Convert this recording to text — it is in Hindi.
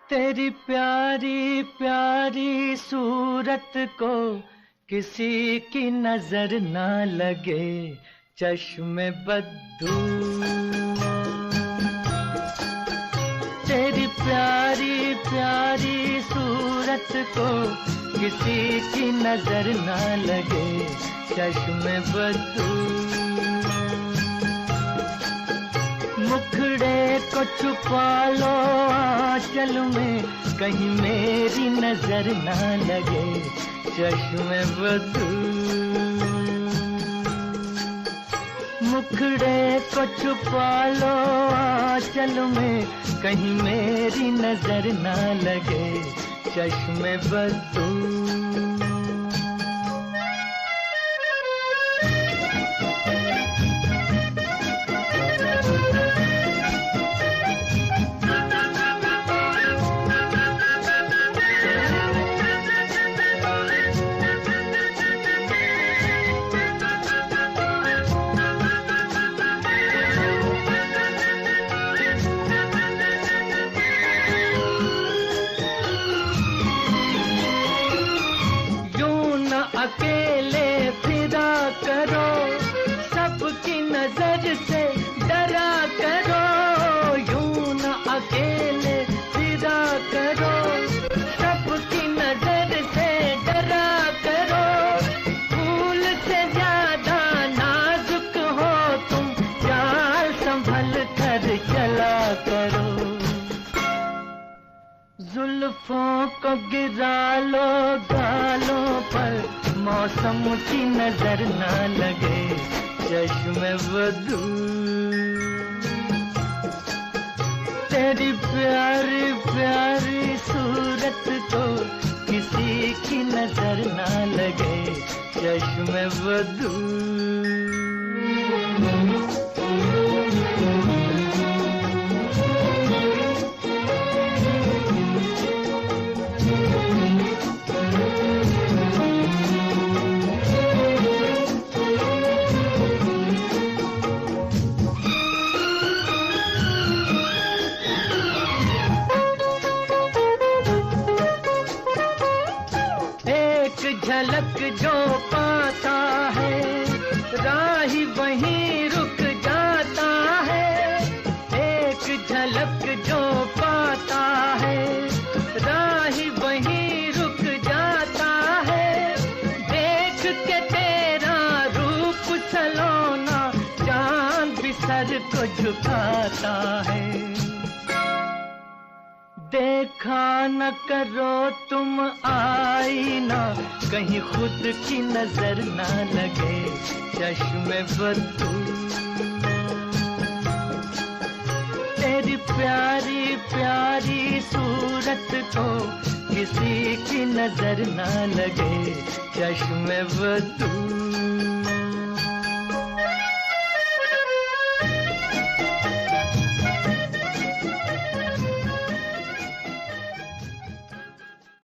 तेरी प्यारी प्यारी सूरत को किसी की नजर ना लगे, चश्मे बद्दू। तेरी प्यारी प्यारी सूरत को किसी की नजर ना लगे, चश्मे बद्दू। मुखड़े को छुपा लो आंचल में, कहीं मेरी नजर ना लगे, चश्मे बद्दू। मुखड़े को छुपा लो आंचल में, कहीं मेरी नजर ना लगे, चश्मे बद्दू। अकेले फिरा करो, सबकी नजर से डरा करो। यूं न अकेले फिरा करो, सबकी नजर से डरा करो। फूल से ज्यादा नाजुक हो तुम, चाल संभल कर चला करो। जुल्फों को गिरा लो गालों पर, मौसम की नजर ना लगे, चश्मे बद्दू। तेरी प्यारी प्यारी सूरत को किसी की नजर ना लगे, चश्मे बद्दू। झलक जो पाता है, राही वहीं रुक जाता है। एक झलक जो पाता है, राही वहीं रुक जाता है। देख के तेरा रूप सलोना, चांद भी सर को झुकाता है। देखा न करो तुम आईना, कहीं खुद की नजर ना लगे, चश्मे बद्दू। तेरी प्यारी प्यारी सूरत को किसी की नजर ना लगे, चश्मे बद्दू।